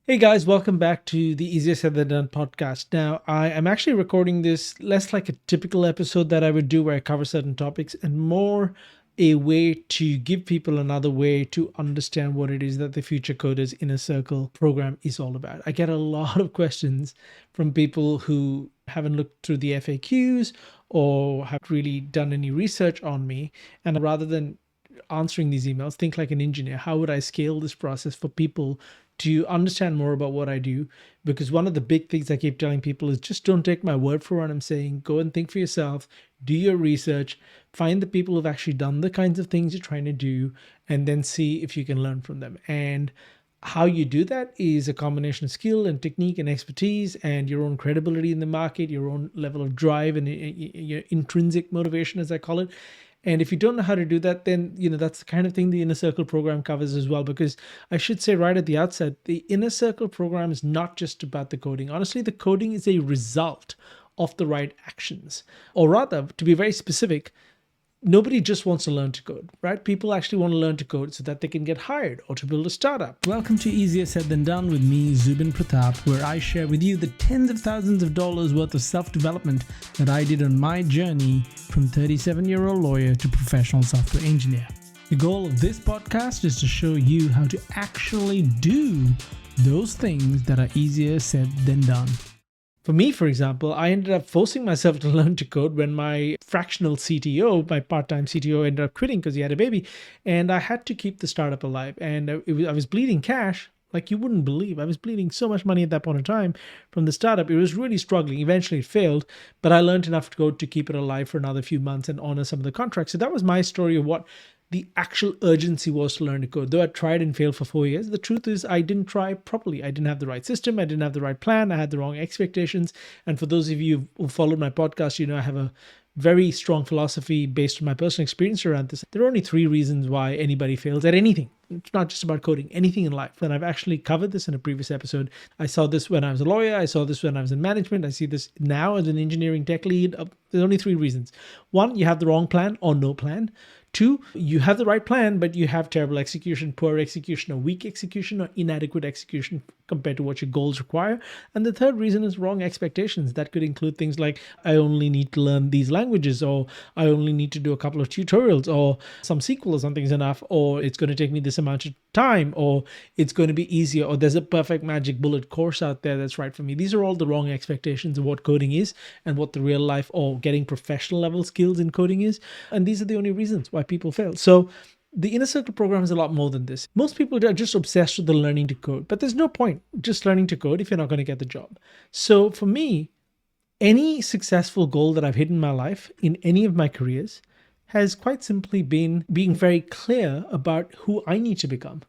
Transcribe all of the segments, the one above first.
Hey guys, welcome back to the Easier Said Than Done podcast. Now, I am actually recording this less like a typical episode that I would do where I cover certain topics and more a way to give people another way to understand what it is that the Future Coders Inner Circle program is all about. I get a lot of questions from people who haven't looked through the FAQs or have really done any research on me. And rather than answering these emails, think like an engineer. How would I scale this process for people to understand more about what I do? Because one of the big things I keep telling people is just don't take my word for what I'm saying. Go and think for yourself, do your research, find the people who've actually done the kinds of things you're trying to do, and then see if you can learn from them. And how you do that is a combination of skill and technique and expertise and your own credibility in the market, your own level of drive and your intrinsic motivation, as I call it. And if you don't know how to do that, then, that's the kind of thing the Inner Circle program covers as well. Because I should say right at the outset, the Inner Circle program is not just about the coding. Honestly, the coding is a result of the right actions. Or rather, to be very specific, nobody just wants to learn to code, right? People actually want to learn to code so that they can get hired or to build a startup. Welcome to Easier Said Than Done with me, Zubin Pratap, where I share with you the tens of thousands of dollars worth of self-development that I did on my journey from 37-year-old lawyer to professional software engineer. The goal of this podcast is to show you how to actually do those things that are easier said than done. For me, for example, I ended up forcing myself to learn to code when my fractional CTO, my part-time CTO, ended up quitting because he had a baby, and I had to keep the startup alive. And I was bleeding cash like you wouldn't believe. I was bleeding so much money at that point in time from the startup. It was really struggling. Eventually it failed, but I learned enough to code to keep it alive for another few months and honor some of the contracts. So that was my story of what the actual urgency was to learn to code. Though I tried and failed for 4 years, the truth is I didn't try properly. I didn't have the right system. I didn't have the right plan. I had the wrong expectations. And for those of you who followed my podcast, I have a very strong philosophy based on my personal experience around this. There are only 3 reasons why anybody fails at anything. It's not just about coding, anything in life. And I've actually covered this in a previous episode. I saw this when I was a lawyer. I saw this when I was in management. I see this now as an engineering tech lead. There's only 3 reasons. 1, you have the wrong plan or no plan. 2, you have the right plan, but you have terrible execution, poor execution, or weak execution, or inadequate execution compared to what your goals require. And the 3rd reason is wrong expectations. That could include things like, I only need to learn these languages, or I only need to do a couple of tutorials, or some SQL or something's enough, or it's going to take me this amount of time, or it's going to be easier, or there's a perfect magic bullet course out there that's right for me. These are all the wrong expectations of what coding is and what the real life or getting professional level skills in coding is. And these are the only reasons why people fail. So the Inner Circle program is a lot more than this. Most people are just obsessed with the learning to code, but there's no point just learning to code if you're not going to get the job. So for me, any successful goal that I've hit in my life in any of my careers has quite simply been being very clear about who I need to become,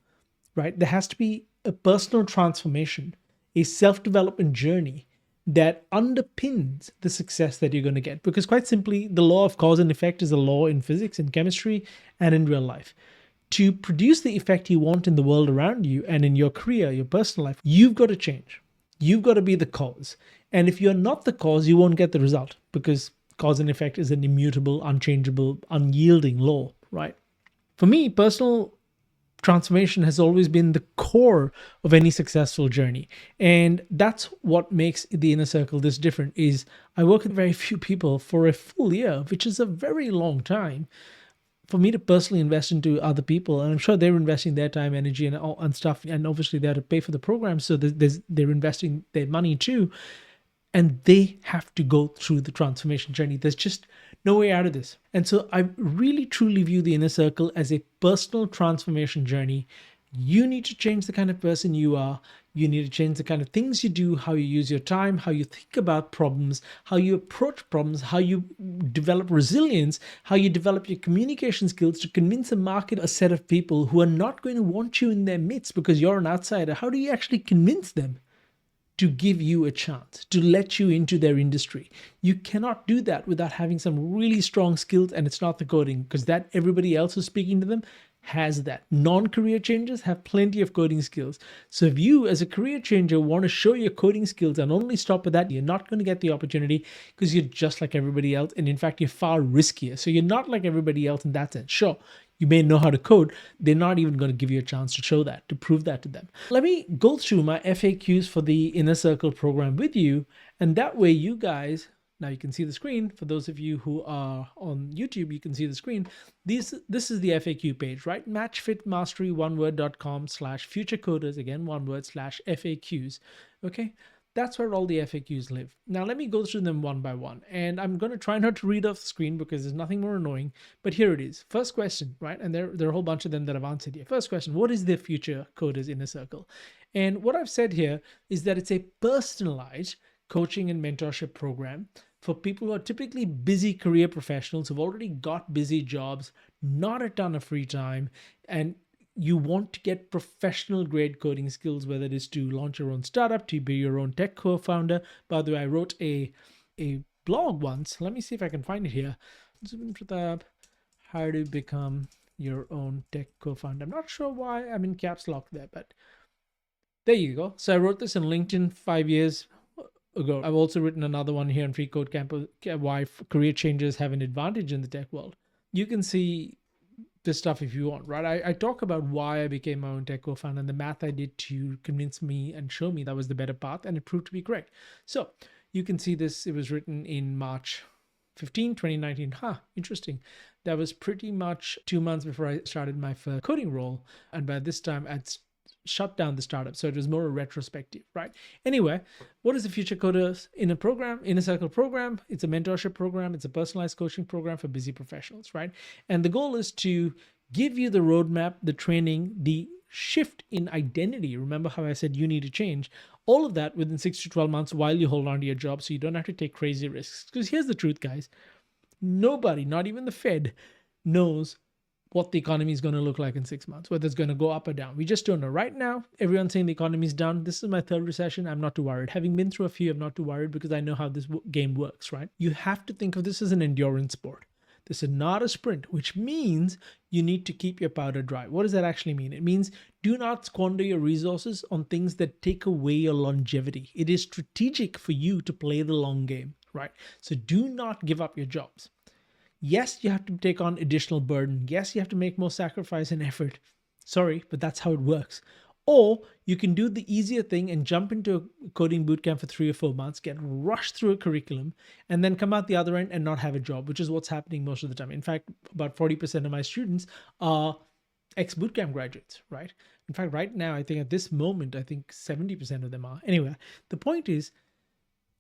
right? There has to be a personal transformation, a self-development journey that underpins the success that you're going to get. Because quite simply, the law of cause and effect is a law in physics, in chemistry, and in real life. To produce the effect you want in the world around you and in your career, your personal life, you've got to change. You've got to be the cause. And if you're not the cause, you won't get the result, because cause and effect is an immutable, unchangeable, unyielding law, right? For me, personal transformation has always been the core of any successful journey. And that's what makes the Inner Circle this different, is I work with very few people for a full year, which is a very long time for me to personally invest into other people. And I'm sure they're investing their time, energy, and stuff. And obviously they have to pay for the program. So they're investing their money too. And they have to go through the transformation journey. There's just no way out of this. And so I really truly view the Inner Circle as a personal transformation journey. You need to change the kind of person you are. You need to change the kind of things you do, how you use your time, how you think about problems, how you approach problems, how you develop resilience, how you develop your communication skills to convince a market, a set of people who are not going to want you in their midst because you're an outsider. How do you actually convince them to give you a chance, to let you into their industry? You cannot do that without having some really strong skills, and it's not the coding, because that everybody else who's speaking to them has that. Non-career changers have plenty of coding skills. So if you as a career changer want to show your coding skills and only stop at that, you're not going to get the opportunity, because you're just like everybody else. And in fact, you're far riskier. So you're not like everybody else in that sense. Sure, You may know how to code. They're not even going to give you a chance to show that, to prove that to them. Let me go through my FAQs for the Inner Circle program with you. And that way you guys, now you can see the screen. For those of you who are on YouTube, you can see the screen. This is the FAQ page, right? matchfitmastery1word.com/futurecoders, again, one word /FAQs. Okay. That's where all the FAQs live. Now, let me go through them one by one. And I'm going to try not to read off the screen because there's nothing more annoying. But here it is. First question, right? And there are a whole bunch of them that I've answered here. First question, what is the Future Coders Inner Circle? And what I've said here is that it's a personalized coaching and mentorship program for people who are typically busy career professionals who've already got busy jobs, not a ton of free time, and you want to get professional grade coding skills, whether it is to launch your own startup, to be your own tech co-founder. By the way, I wrote a blog once. Let me see if I can find it here. How to become your own tech co-founder. I'm not sure why I'm in caps lock there, but there you go. So I wrote this in LinkedIn 5 years ago. I've also written another one here on Free Code Camp, why career changers have an advantage in the tech world. You can see this stuff if you want, right? I talk about why I became my own tech co-founder and the math I did to convince me and show me that was the better path, and it proved to be correct. So you can see this. It was written in March 15, 2019. Interesting. That was pretty much 2 months before I started my first coding role. And by this time, I'd shut down the startup. So it was more a retrospective, right? Anyway, what is the Future Coders Inner Circle program? It's a mentorship program. It's a personalized coaching program for busy professionals, right? And the goal is to give you the roadmap, the training, the shift in identity. Remember how I said you need to change all of that within 6 to 12 months while you hold on to your job, so you don't have to take crazy risks. Because here's the truth, guys. Nobody, not even the Fed, knows what the economy is going to look like in 6 months, whether it's going to go up or down. We just don't know. Right now, everyone's saying the economy is down. This is my third recession. I'm not too worried. Having been through a few, I'm not too worried because I know how this game works, right? You have to think of this as an endurance sport. This is not a sprint, which means you need to keep your powder dry. What does that actually mean? It means do not squander your resources on things that take away your longevity. It is strategic for you to play the long game, right? So do not give up your jobs. Yes, you have to take on additional burden. Yes, you have to make more sacrifice and effort. Sorry, but that's how it works. Or you can do the easier thing and jump into a coding bootcamp for 3 or 4 months, get rushed through a curriculum, and then come out the other end and not have a job, which is what's happening most of the time. In fact, about 40% of my students are ex-bootcamp graduates, right? In fact, right now, I think at this moment, I think 70% of them are. Anyway, the point is,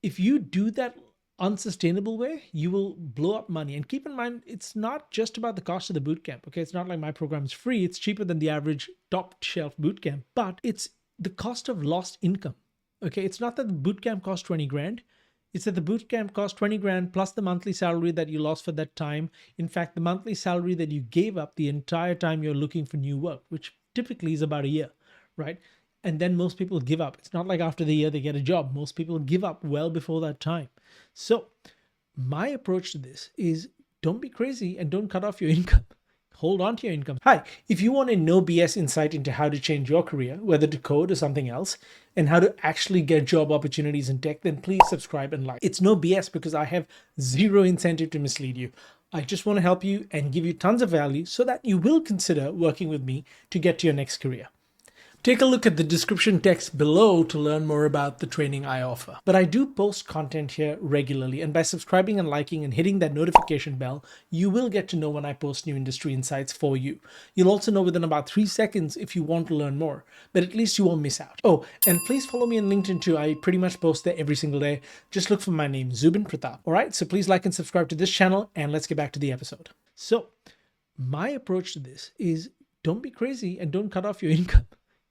if you do that unsustainable way, you will blow up money. And keep in mind, it's not just about the cost of the bootcamp. Okay, it's not like my program is free. It's cheaper than the average top shelf bootcamp, but it's the cost of lost income. Okay, it's not that the bootcamp cost 20 grand. It's that the bootcamp cost 20 grand plus the monthly salary that you lost for that time. In fact, the monthly salary that you gave up the entire time you're looking for new work, which typically is about a year, right? And then most people give up. It's not like after the year they get a job. Most people give up well before that time. So my approach to this is don't be crazy and don't cut off your income. Hold on to your income. Hi, if you want a no BS insight into how to change your career, whether to code or something else, and how to actually get job opportunities in tech, then please subscribe and like. It's no BS because I have zero incentive to mislead you. I just want to help you and give you tons of value so that you will consider working with me to get to your next career. Take a look at the description text below to learn more about the training I offer. But I do post content here regularly, and by subscribing and liking and hitting that notification bell, you will get to know when I post new industry insights for you. You'll also know within about 3 seconds if you want to learn more, but at least you won't miss out. Oh, and please follow me on LinkedIn too. I pretty much post there every single day. Just look for my name, Zubin Pratap. All right, so please like and subscribe to this channel, and let's get back to the episode. So my approach to this is don't be crazy and don't cut off your income.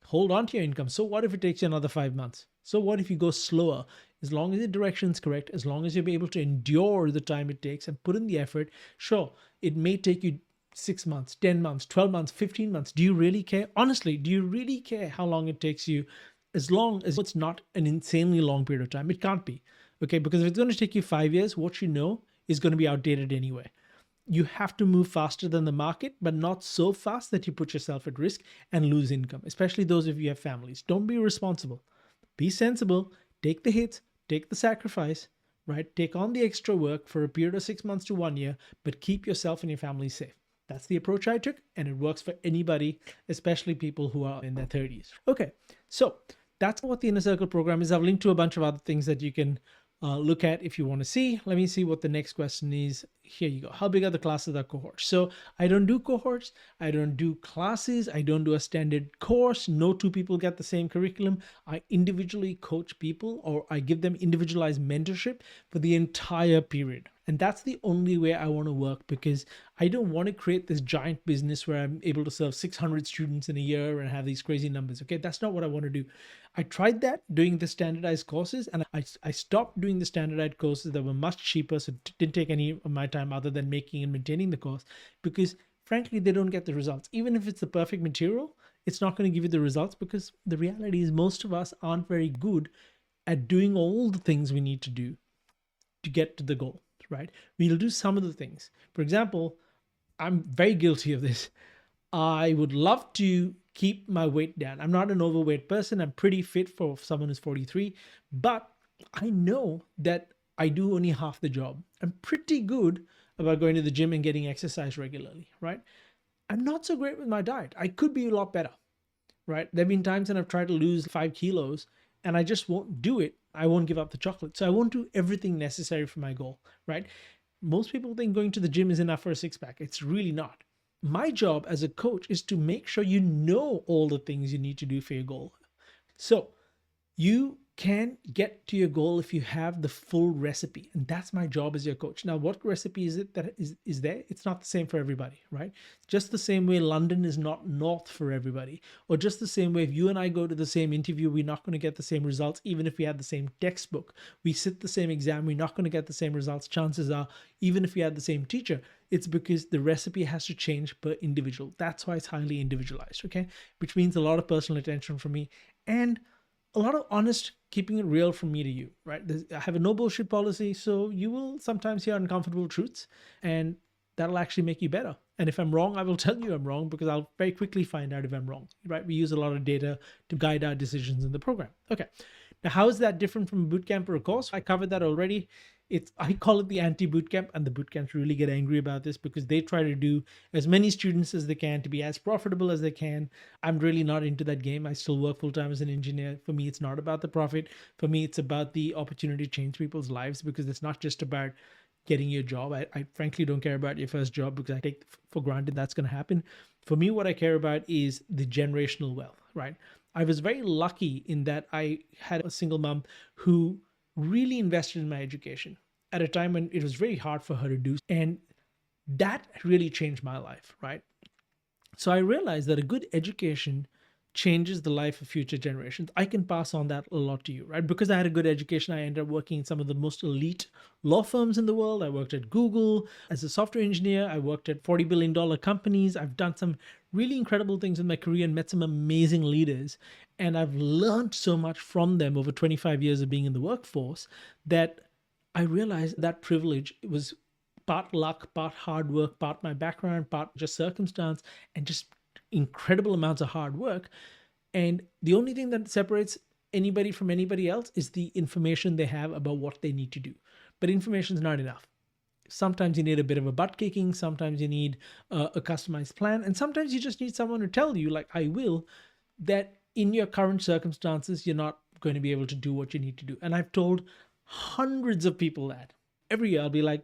Hold on to your income. So what if it takes you another 5 months? So what if you go slower? As long as the direction is correct, as long as you'll be able to endure the time it takes and put in the effort, sure, it may take you 6 months, 10 months, 12 months, 15 months. Do you really care? Honestly, do you really care how long it takes you? As long as it's not an insanely long period of time, it can't be. Okay, because if it's going to take you 5 years, what you know is going to be outdated anyway. You have to move faster than the market, but not so fast that you put yourself at risk and lose income, especially those of you who have families. Don't be irresponsible. Be sensible. Take the hits, take the sacrifice, right? Take on the extra work for a period of 6 months to 1 year, but keep yourself and your family safe. That's the approach I took, and it works for anybody, especially people who are in their 30s. Okay, so that's what the Inner Circle program is. I've linked to a bunch of other things that you can look at if you want to see. Let me see what the next question is. Here you go. How big are the classes or cohorts? So I don't do cohorts. I don't do classes. I don't do a standard course. No two people get the same curriculum. I individually coach people, or I give them individualized mentorship for the entire period. And that's the only way I want to work, because I don't want to create this giant business where I'm able to serve 600 students in a year and have these crazy numbers. Okay, that's not what I want to do. I tried that doing the standardized courses, and I stopped doing the standardized courses that were much cheaper. So it didn't take any of my time other than making and maintaining the course, because frankly, they don't get the results. Even if it's the perfect material, it's not going to give you the results, because the reality is most of us aren't very good at doing all the things we need to do to get to the goal, right? We'll do some of the things. For example, I'm very guilty of this. I would love to keep my weight down. I'm not an overweight person. I'm pretty fit for someone who's 43, but I know that I do only half the job. I'm pretty good about going to the gym and getting exercise regularly, right? I'm not so great with my diet. I could be a lot better, right? There have been times when I've tried to lose 5 kilos and I just won't do it. I won't give up the chocolate. So I won't do everything necessary for my goal, right? Most people think going to the gym is enough for a six pack. It's really not. My job as a coach is to make sure you know all the things you need to do for your goal. So you can get to your goal if you have the full recipe. And that's my job as your coach. Now, what recipe is it that is there? It's not the same for everybody, right? Just the same way London is not north for everybody. Or just the same way if you and I go to the same interview, we're not going to get the same results, even if we had the same textbook. We sit the same exam, we're not going to get the same results. Chances are, even if we had the same teacher, it's because the recipe has to change per individual. That's why it's highly individualized, okay? Which means a lot of personal attention from me and a lot of honest, keeping it real from me to you, right? I have a no bullshit policy, so you will sometimes hear uncomfortable truths, and that'll actually make you better. And if I'm wrong, I will tell you I'm wrong, because I'll very quickly find out if I'm wrong, right? We use a lot of data to guide our decisions in the program. Okay. Now, how is that different from a bootcamp or a course? I covered that already. I call it the anti-bootcamp, and the bootcamps really get angry about this because they try to do as many students as they can to be as profitable as they can. I'm really not into that game. I still work full-time as an engineer. For me, it's not about the profit. For me, it's about the opportunity to change people's lives, because it's not just about getting your job. I frankly don't care about your first job, because I take for granted that's going to happen. For me, what I care about is the generational wealth, right? I was very lucky in that I had a single mom who really invested in my education at a time when it was very hard for her to do. And that really changed my life, right? So I realized that a good education changes the life of future generations. I can pass on that a lot to you, right? Because I had a good education, I ended up working in some of the most elite law firms in the world. I worked at Google as a software engineer. I worked at $40 billion companies. I've done some really incredible things in my career and met some amazing leaders. And I've learned so much from them over 25 years of being in the workforce that I realized that privilege was part luck, part hard work, part my background, part just circumstance, and just incredible amounts of hard work. And the only thing that separates anybody from anybody else is the information they have about what they need to do. But information is not enough. Sometimes you need a bit of a butt kicking. Sometimes you need a customized plan. And sometimes you just need someone to tell you, like I will, that in your current circumstances, you're not going to be able to do what you need to do. And I've told hundreds of people that. Every year I'll be like,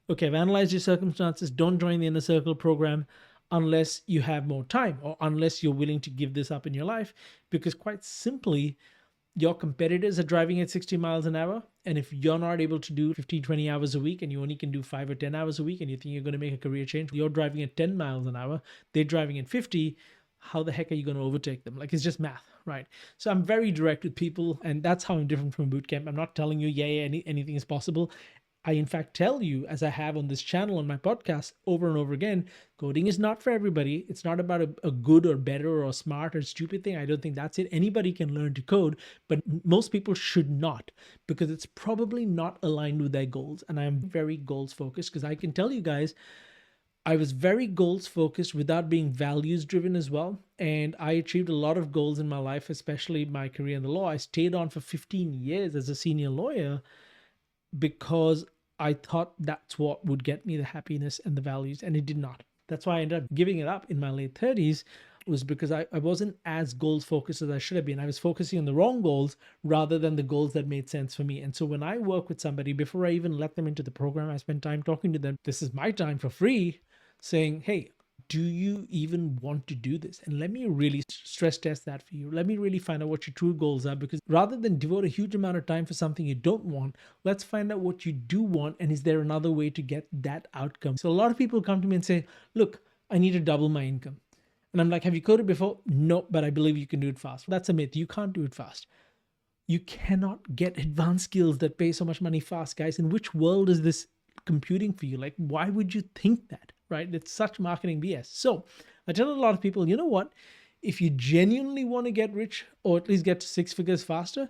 okay, I've analyzed your circumstances. Don't join the Inner Circle program unless you have more time, or unless you're willing to give this up in your life, because quite simply, your competitors are driving at 60 miles an hour. And if you're not able to do 15, 20 hours a week, and you only can do 5 or 10 hours a week, and you think you're going to make a career change, you're driving at 10 miles an hour, they're driving at 50, how the heck are you going to overtake them? Like, it's just math, right? So I'm very direct with people, and that's how I'm different from bootcamp. I'm not telling you, anything is possible. I, in fact, tell you, as I have on this channel, on my podcast, over and over again, coding is not for everybody. It's not about a good or better or smart or stupid thing. I don't think that's it. Anybody can learn to code, but most people should not, because it's probably not aligned with their goals. And I'm very goals focused, because I can tell you guys, I was very goals focused without being values driven as well. And I achieved a lot of goals in my life, especially my career in the law. I stayed on for 15 years as a senior lawyer, because I thought that's what would get me the happiness and the values, and it did not. That's why I ended up giving it up in my late 30s, was because I wasn't as goals focused as I should have been. I was focusing on the wrong goals rather than the goals that made sense for me. And so when I work with somebody, before I even let them into the program, I spend time talking to them. This is my time for free, saying, hey, do you even want to do this? And let me really stress test that for you. Let me really find out what your true goals are, because rather than devote a huge amount of time for something you don't want, let's find out what you do want. And is there another way to get that outcome? So a lot of people come to me and say, look, I need to double my income. And I'm like, have you coded before? No, but I believe you can do it fast. That's a myth. You can't do it fast. You cannot get advanced skills that pay so much money fast, guys. In which world is this computing for you? Like, why would you think that, right? It's such marketing BS. So I tell a lot of people, you know what? If you genuinely want to get rich, or at least get to six figures faster,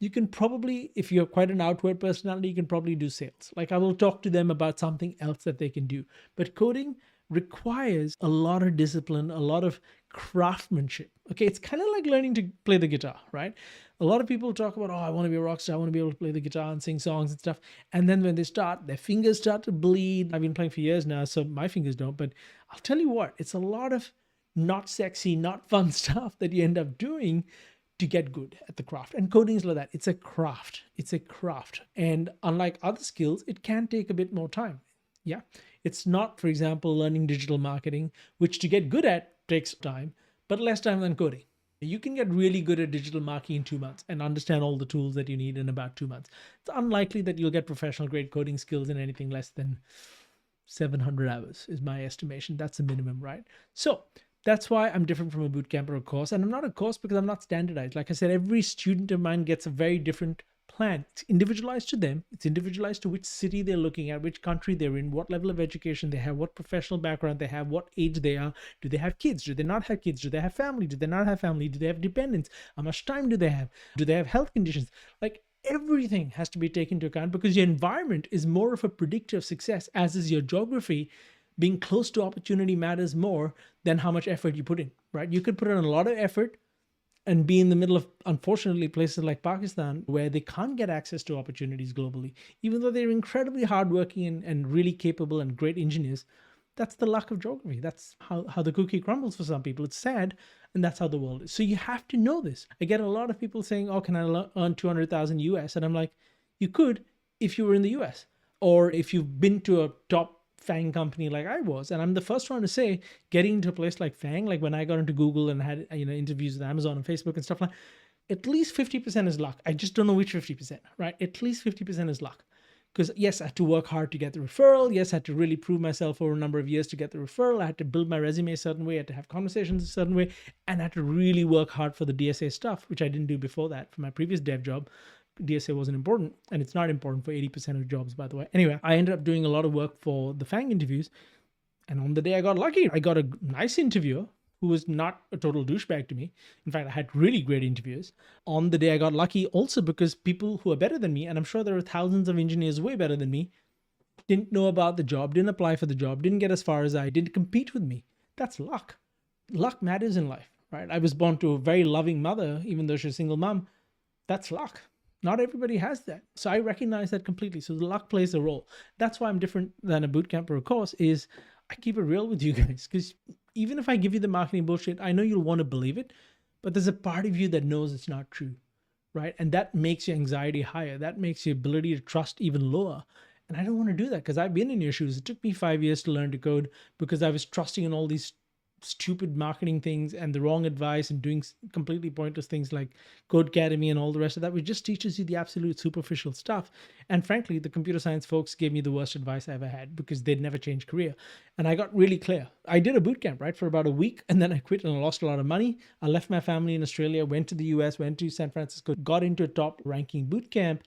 you can probably, if you're quite an outward personality, you can probably do sales. Like, I will talk to them about something else that they can do. But coding requires a lot of discipline, a lot of craftsmanship. Okay, it's kind of like learning to play the guitar, right? A lot of people talk about, oh, I want to be a rock star, I want to be able to play the guitar and sing songs and stuff. And then when they start, their fingers start to bleed. I've been playing for years now, so my fingers don't. But I'll tell you what, it's a lot of not sexy, not fun stuff that you end up doing to get good at the craft. And coding is like that. It's a craft. It's a craft. And unlike other skills, it can take a bit more time. Yeah. It's not, for example, learning digital marketing, which to get good at takes time, but less time than coding. You can get really good at digital marketing in 2 months and understand all the tools that you need in about 2 months. It's unlikely that you'll get professional grade coding skills in anything less than 700 hours is my estimation. That's the minimum, right? So that's why I'm different from a bootcamp or a course. And I'm not a course because I'm not standardized. Like I said, every student of mine gets a very different plan. It's individualized to them. It's individualized to which city they're looking at, which country they're in, what level of education they have, what professional background they have, what age they are. Do they have kids? Do they not have kids? Do they have family? Do they not have family? Do they have dependents? How much time do they have? Do they have health conditions? Like, everything has to be taken into account, because your environment is more of a predictor of success, as is your geography. Being close to opportunity matters more than how much effort you put in, right? You could put in a lot of effort and be in the middle of, unfortunately, places like Pakistan where they can't get access to opportunities globally, even though they're incredibly hardworking and really capable and great engineers. That's the luck of geography. That's how the cookie crumbles for some people. It's sad, and that's how the world is. So you have to know this. I get a lot of people saying, oh, can I earn 200,000 US? And I'm like, you could if you were in the US, or if you've been to a top FANG company like I was. And I'm the first one to say, getting into a place like FANG, like when I got into Google and had interviews with Amazon and Facebook and stuff like, at least 50% is luck. I just don't know which 50%, right? At least 50% is luck. Because yes, I had to work hard to get the referral. Yes, I had to really prove myself over a number of years to get the referral. I had to build my resume a certain way. I had to have conversations a certain way. And I had to really work hard for the DSA stuff, which I didn't do before that for my previous dev job. DSA wasn't important, and it's not important for 80% of jobs, by the way. Anyway, I ended up doing a lot of work for the FANG interviews. And on the day I got lucky, I got a nice interviewer who was not a total douchebag to me. In fact, I had really great interviews. On the day I got lucky also because people who are better than me, and I'm sure there are thousands of engineers way better than me, didn't know about the job, didn't apply for the job, didn't get as far as I didn't compete with me. That's luck. Luck matters in life, right? I was born to a very loving mother, even though she's a single mom. That's luck. Not everybody has that. So I recognize that completely. So the luck plays a role. That's why I'm different than a bootcamp or a course, is I keep it real with you guys. Because even if I give you the marketing bullshit, I know you'll want to believe it, but there's a part of you that knows it's not true, right? And that makes your anxiety higher. That makes your ability to trust even lower. And I don't want to do that, because I've been in your shoes. It took me 5 years to learn to code because I was trusting in all these stupid marketing things and the wrong advice and doing completely pointless things like Codecademy and all the rest of that, which just teaches you the absolute superficial stuff. And frankly, the computer science folks gave me the worst advice I ever had, because they'd never changed career. And I got really clear. I did a bootcamp, right, for about a week, and then I quit and I lost a lot of money. I left my family in Australia, went to the US, went to San Francisco, got into a top ranking bootcamp,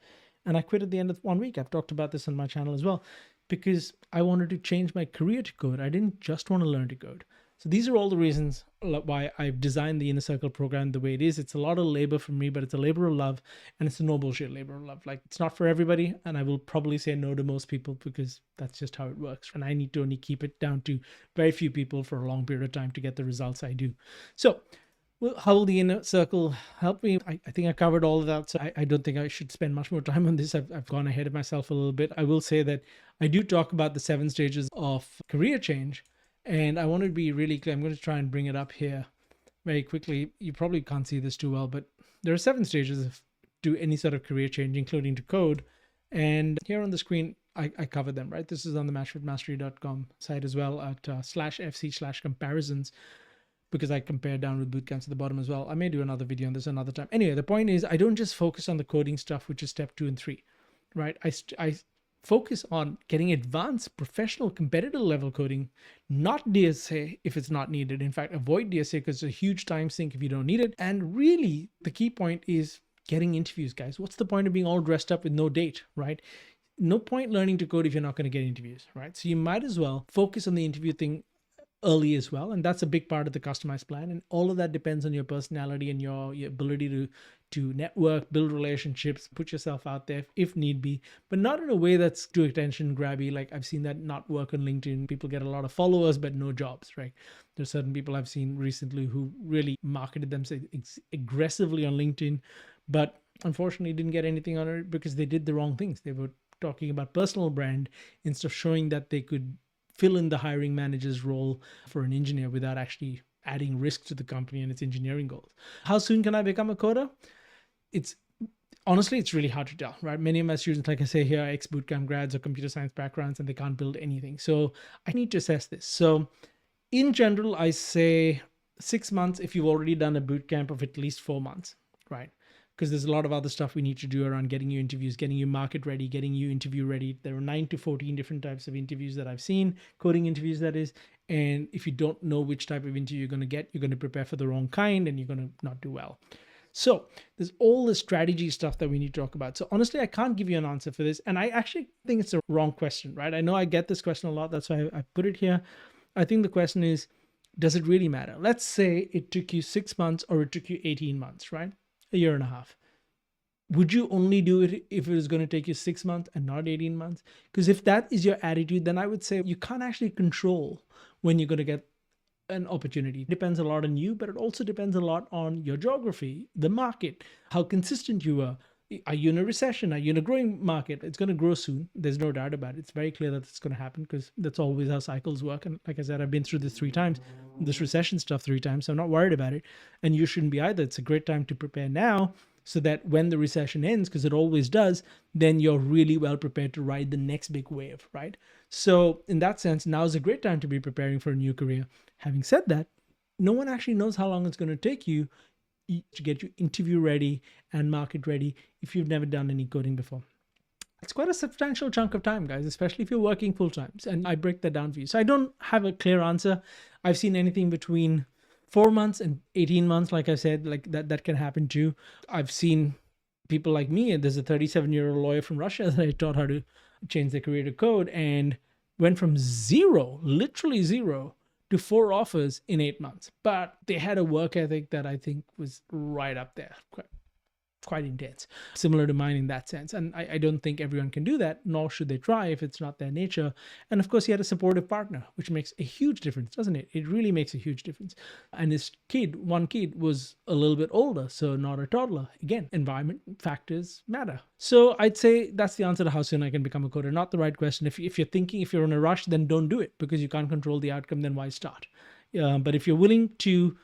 and I quit at the end of 1 week. I've talked about this on my channel as well, because I wanted to change my career to code. I didn't just want to learn to code. So these are all the reasons why I've designed the Inner Circle program the way it is. It's a lot of labor for me, but it's a labor of love, and it's a no bullshit labor of love. Like, it's not for everybody, and I will probably say no to most people, because that's just how it works. And I need to only keep it down to very few people for a long period of time to get the results I do. So how will the Inner Circle help me? I think I covered all of that, so I don't think I should spend much more time on this. I've gone ahead of myself a little bit. I will say that I do talk about the 7 stages of career change. And I want to be really clear. I'm going to try and bring it up here very quickly. You probably can't see this too well, but there are 7 stages of do any sort of career change, including to code. And here on the screen, I cover them, right? This is on the matchfitmastery.com site as well at /fc/comparisons, because I compare down with bootcamps at the bottom as well. I may do another video on this another time. Anyway, the point is I don't just focus on the coding stuff, which is step 2 and 3, right? I focus on getting advanced professional competitive level coding, not DSA if it's not needed. In fact, avoid DSA because it's a huge time sink if you don't need it. And really the key point is getting interviews, guys. What's the point of being all dressed up with no date, right? No point learning to code if you're not going to get interviews, right? So you might as well focus on the interview thing early as well. And that's a big part of the customized plan. And all of that depends on your personality and your ability to network, build relationships, put yourself out there if need be, but not in a way that's too attention grabby. Like I've seen that not work on LinkedIn. People get a lot of followers, but no jobs, right? There's certain people I've seen recently who really marketed themselves aggressively on LinkedIn, but unfortunately didn't get anything on it because they did the wrong things. They were talking about personal brand instead of showing that they could fill in the hiring manager's role for an engineer without actually adding risk to the company and its engineering goals. How soon can I become a coder? Honestly, it's really hard to tell, right? Many of my students, like I say here, are ex-bootcamp grads or computer science backgrounds, and they can't build anything. So I need to assess this. So in general, I say 6 months if you've already done a bootcamp of at least 4 months, right? Because there's a lot of other stuff we need to do around getting you interviews, getting you market ready, getting you interview ready. There are 9 to 14 different types of interviews that I've seen, coding interviews that is. And if you don't know which type of interview you're going to get, you're going to prepare for the wrong kind and you're going to not do well. So there's all the strategy stuff that we need to talk about. So honestly, I can't give you an answer for this. And I actually think it's a wrong question, right? I know I get this question a lot. That's why I put it here. I think the question is, does it really matter? Let's say it took you 6 months or it took you 18 months, right? A year and a half. Would you only do it if it was going to take you 6 months and not 18 months? Because if that is your attitude, then I would say you can't actually control when you're going to get an opportunity. It depends a lot on you, but it also depends a lot on your geography, the market, how consistent you are. Are you in a recession? Are you in a growing market? It's going to grow soon. There's no doubt about it. It's very clear that it's going to happen because that's always how cycles work. And like I said, I've been through this 3 times, this recession stuff 3 times. So I'm not worried about it. And you shouldn't be either. It's a great time to prepare now so that when the recession ends, because it always does, then you're really well prepared to ride the next big wave, right? So in that sense, now is a great time to be preparing for a new career. Having said that, no one actually knows how long it's going to take you to get you interview ready and market ready if you've never done any coding before. It's quite a substantial chunk of time, guys, especially if you're working full time. And I break that down for you. So I don't have a clear answer. I've seen anything between 4 months and 18 months, like I said, like that can happen too. I've seen people like me, and there's a 37-year-old lawyer from Russia that I taught how to change their career to code and went from zero, literally zero, to 4 offers in 8 months. But they had a work ethic that I think was right up there, quite intense, similar to mine in that sense. And I don't think everyone can do that, nor should they try if it's not their nature. And of course, he had a supportive partner, which makes a huge difference, doesn't it? It really makes a huge difference. And his one kid was a little bit older, so not a toddler. Again, environment factors matter. So I'd say that's the answer to how soon I can become a coder. Not the right question. If you're thinking, if you're in a rush, then don't do it because you can't control the outcome, then why start? But if you're willing to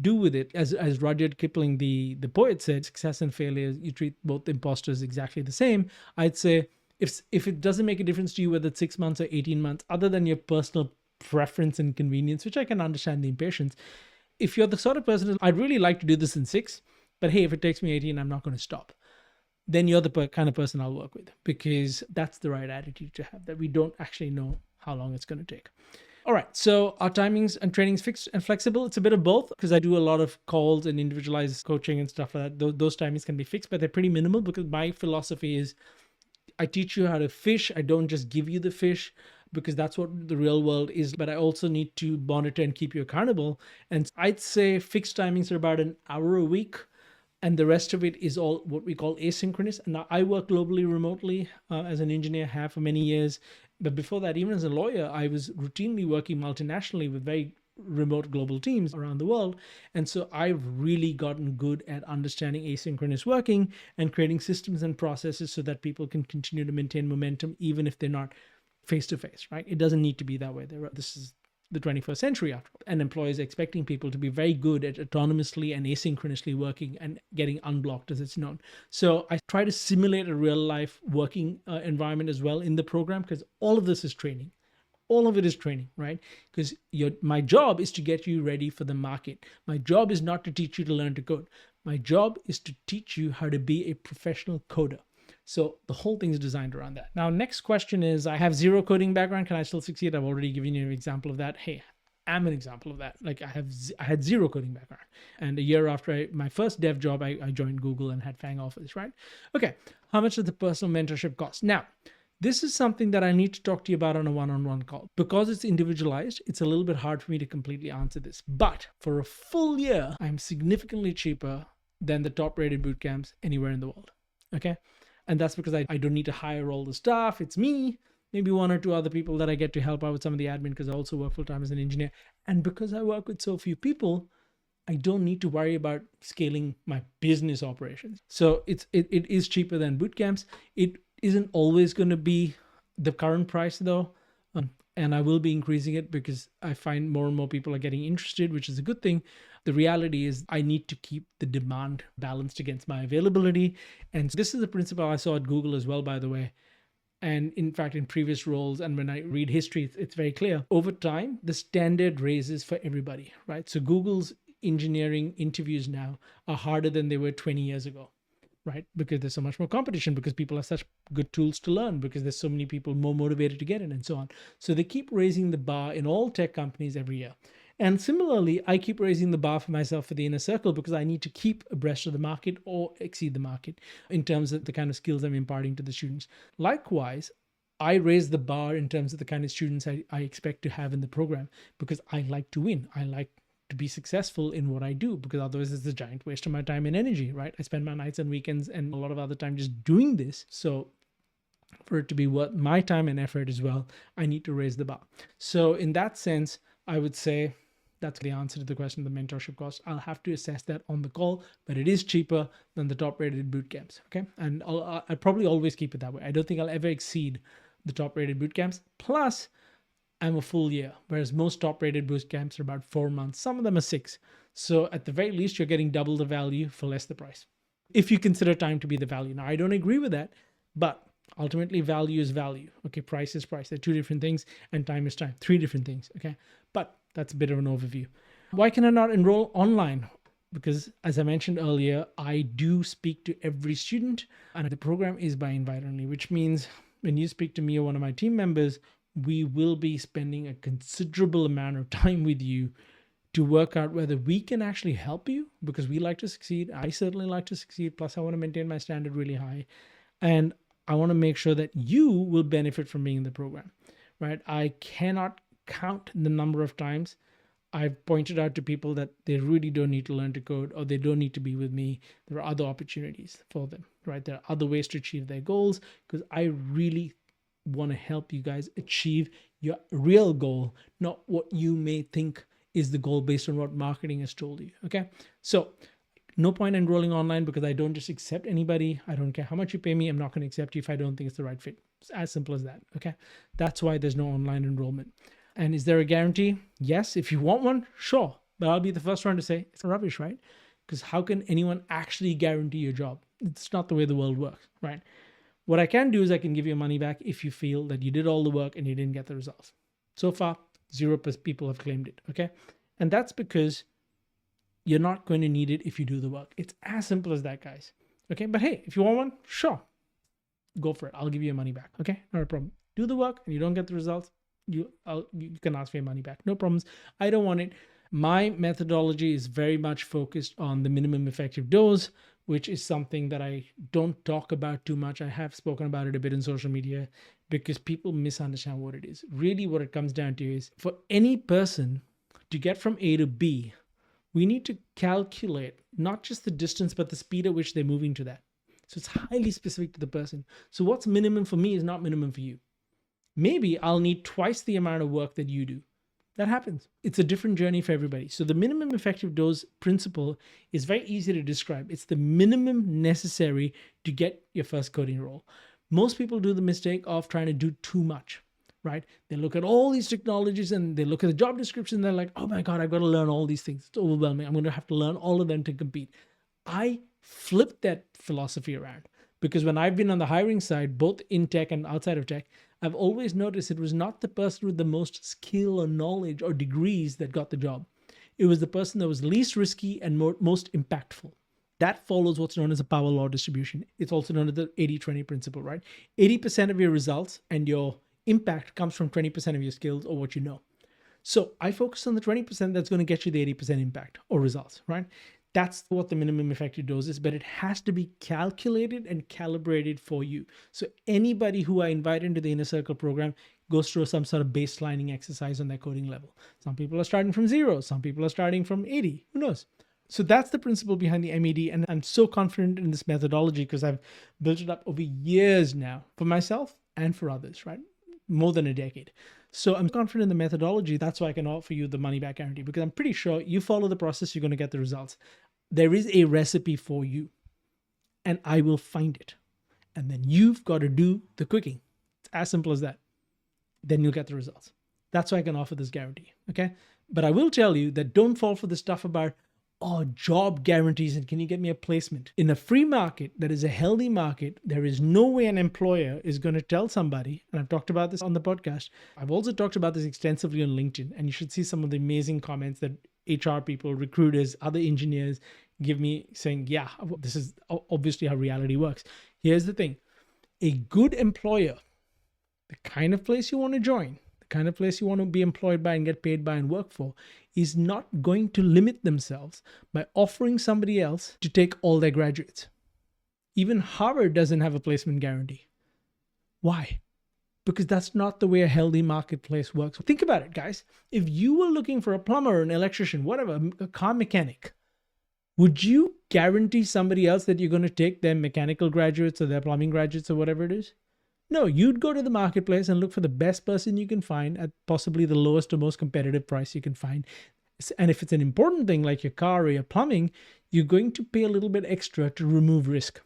do with it, as Rudyard Kipling, the poet, said, success and failure, you treat both imposters exactly the same. I'd say if it doesn't make a difference to you whether it's 6 months or 18 months, other than your personal preference and convenience, which I can understand the impatience, if you're the sort of person, I'd really like to do this in 6, but hey, if it takes me 18, I'm not going to stop, then you're the kind of person I'll work with, because that's the right attitude to have, that we don't actually know how long it's going to take. All right, so our timings and trainings fixed and flexible. It's a bit of both because I do a lot of calls and individualized coaching and stuff like that. Those timings can be fixed, but they're pretty minimal because my philosophy is I teach you how to fish. I don't just give you the fish because that's what the real world is, but I also need to monitor and keep you accountable. And I'd say fixed timings are about an hour a week, and the rest of it is all what we call asynchronous. And now I work globally, remotely as an engineer, have for many years. But before that, even as a lawyer, I was routinely working multinationally with very remote global teams around the world. And so I've really gotten good at understanding asynchronous working and creating systems and processes so that people can continue to maintain momentum, even if they're not face to face, right? It doesn't need to be that way. This is the 21st century after all. And employers are expecting people to be very good at autonomously and asynchronously working and getting unblocked, as it's known. So I try to simulate a real life working environment as well in the program, because all of this is training. All of it is training, right? Because my job is to get you ready for the market. My job is not to teach you to learn to code. My job is to teach you how to be a professional coder. So the whole thing is designed around that. Now, next question is, I have zero coding background. Can I still succeed? I've already given you an example of that. Hey, I'm an example of that. Like I had zero coding background. And a year after my first dev job, I joined Google and had Fang Office, right? Okay. How much does the personal mentorship cost? Now, this is something that I need to talk to you about on a one-on-one call. Because it's individualized, it's a little bit hard for me to completely answer this. But for a full year, I'm significantly cheaper than the top-rated bootcamps anywhere in the world. Okay? And that's because I don't need to hire all the staff. It's me, maybe one or two other people that I get to help out with some of the admin, because I also work full-time as an engineer. And because I work with so few people, I don't need to worry about scaling my business operations. So it is cheaper than bootcamps. It isn't always going to be the current price though. And I will be increasing it because I find more and more people are getting interested, which is a good thing. The reality is I need to keep the demand balanced against my availability. And this is a principle I saw at Google as well, by the way. And in fact, in previous roles, and when I read history, it's very clear. Over time, the standard raises for everybody, right? So Google's engineering interviews now are harder than they were 20 years ago. Right? Because there's so much more competition, because people have such good tools to learn, because there's so many people more motivated to get in and so on. So they keep raising the bar in all tech companies every year. And similarly, I keep raising the bar for myself for the Inner Circle, because I need to keep abreast of the market or exceed the market in terms of the kind of skills I'm imparting to the students. Likewise, I raise the bar in terms of the kind of students I expect to have in the program, because I like to win. I like to be successful in what I do, because otherwise it's a giant waste of my time and energy, right? I spend my nights and weekends and a lot of other time just doing this. So for it to be worth my time and effort as well, I need to raise the bar. So in that sense, I would say that's the answer to the question of the mentorship cost. I'll have to assess that on the call, but it is cheaper than the top rated boot camps. Okay. And I'll probably always keep it that way. I don't think I'll ever exceed the top rated boot camps. Plus, I'm a full year, whereas most top-rated boot camps are about 4 months. Some of them are 6. So at the very least, you're getting double the value for less the price, if you consider time to be the value. Now, I don't agree with that, but ultimately, value is value. Okay, price is price. They're 2 different things, and time is time. 3 different things. Okay, but that's a bit of an overview. Why can I not enroll online? Because as I mentioned earlier, I do speak to every student, and the program is by invite only, which means when you speak to me or one of my team members, we will be spending a considerable amount of time with you to work out whether we can actually help you, because we like to succeed. I certainly like to succeed. Plus, I want to maintain my standard really high. And I want to make sure that you will benefit from being in the program, right? I cannot count the number of times I've pointed out to people that they really don't need to learn to code, or they don't need to be with me. There are other opportunities for them, right? There are other ways to achieve their goals, because I really want to help you guys achieve your real goal, not what you may think is the goal based on what marketing has told you. Okay. So no point enrolling online, because I don't just accept anybody. I don't care how much you pay me. I'm not going to accept you if I don't think it's the right fit. It's as simple as that. Okay. That's why there's no online enrollment. And is there a guarantee? Yes. If you want one, sure. But I'll be the first one to say it's rubbish, right? Because how can anyone actually guarantee your job? It's not the way the world works, right? What I can do is I can give you money back if you feel that you did all the work and you didn't get the results. So far, 0% people have claimed it, okay? And that's because you're not going to need it if you do the work. It's as simple as that, guys. Okay, but hey, if you want one, sure, go for it. I'll give you your money back, okay? Not a problem. Do the work and you don't get the results, you can ask for your money back. No problems. I don't want it. My methodology is very much focused on the minimum effective dose, which is something that I don't talk about too much. I have spoken about it a bit in social media because people misunderstand what it is. Really, what it comes down to is for any person to get from A to B, we need to calculate not just the distance, but the speed at which they're moving to that. So it's highly specific to the person. So what's minimum for me is not minimum for you. Maybe I'll need twice the amount of work that you do. That happens. It's a different journey for everybody. So the minimum effective dose principle is very easy to describe. It's the minimum necessary to get your first coding role. Most people do the mistake of trying to do too much, right? They look at all these technologies and they look at the job description and they're like, oh my God, I've got to learn all these things. It's overwhelming. I'm going to have to learn all of them to compete. I flipped that philosophy around because when I've been on the hiring side, both in tech and outside of tech, I've always noticed it was not the person with the most skill or knowledge or degrees that got the job. It was the person that was least risky and most impactful. That follows what's known as a power law distribution. It's also known as the 80-20 principle, right? 80% of your results and your impact comes from 20% of your skills or what you know. So I focus on the 20% that's going to get you the 80% impact or results, right? That's what the minimum effective dose is, but it has to be calculated and calibrated for you. So anybody who I invite into the Inner Circle program goes through some sort of baselining exercise on their coding level. Some people are starting from 0. Some people are starting from 80. Who knows? So that's the principle behind the MED. And I'm so confident in this methodology because I've built it up over years now for myself and for others, right? More than a decade. So I'm confident in the methodology. That's why I can offer you the money back guarantee, because I'm pretty sure you follow the process, you're going to get the results. There is a recipe for you and I will find it. And then you've got to do the cooking. It's as simple as that. Then you'll get the results. That's why I can offer this guarantee. Okay. But I will tell you that don't fall for the stuff about, oh, job guarantees and can you get me a placement? In a free market that is a healthy market, there is no way an employer is going to tell somebody, and I've talked about this on the podcast. I've also talked about this extensively on LinkedIn, and you should see some of the amazing comments that HR people, recruiters, other engineers give me saying, yeah, this is obviously how reality works. Here's the thing. A good employer, the kind of place you want to join, kind of place you want to be employed by and get paid by and work for, is not going to limit themselves by offering somebody else to take all their graduates. Even Harvard doesn't have a placement guarantee. Why? Because that's not the way a healthy marketplace works. Think about it, guys. If you were looking for a plumber, an electrician, whatever, a car mechanic, would you guarantee somebody else that you're going to take their mechanical graduates or their plumbing graduates or whatever it is? No, you'd go to the marketplace and look for the best person you can find at possibly the lowest or most competitive price you can find. And if it's an important thing like your car or your plumbing, you're going to pay a little bit extra to remove risk,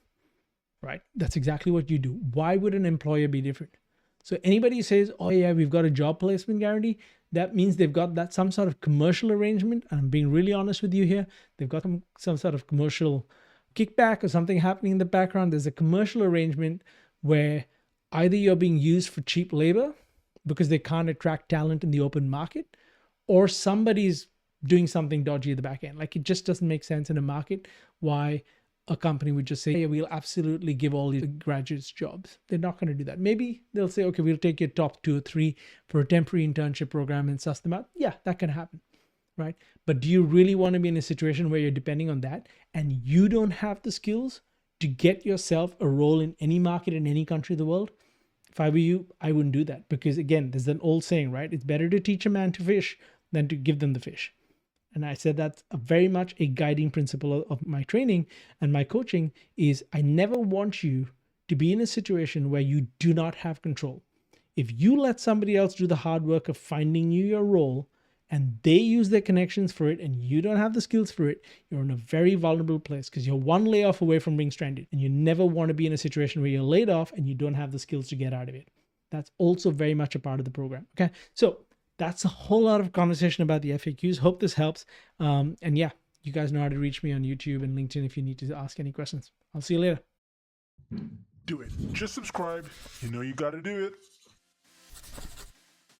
right? That's exactly what you do. Why would an employer be different? So anybody who says, oh yeah, we've got a job placement guarantee, that means they've got that some sort of commercial arrangement. And I'm being really honest with you here. They've got some sort of commercial kickback or something happening in the background. There's a commercial arrangement where either you're being used for cheap labor because they can't attract talent in the open market, or somebody's doing something dodgy at the back end. Like, it just doesn't make sense in a market why a company would just say, hey, we'll absolutely give all these graduates jobs. They're not going to do that. Maybe they'll say, okay, we'll take your top 2 or 3 for a temporary internship program and suss them out. Yeah, that can happen, right? But do you really want to be in a situation where you're depending on that and you don't have the skills to get yourself a role in any market in any country of the world? If I were you, I wouldn't do that, because again, there's an old saying, right? It's better to teach a man to fish than to give them the fish. And I said that's very much a guiding principle of my training and my coaching is I never want you to be in a situation where you do not have control. If you let somebody else do the hard work of finding you your role and they use their connections for it and you don't have the skills for it, you're in a very vulnerable place because you're one layoff away from being stranded. And you never want to be in a situation where you're laid off and you don't have the skills to get out of it. That's also very much a part of the program. Okay. So that's a whole lot of conversation about the FAQs. Hope this helps. And yeah, you guys know how to reach me on YouTube and LinkedIn if you need to ask any questions. I'll see you later. Do it. Just subscribe. You know you got to do it.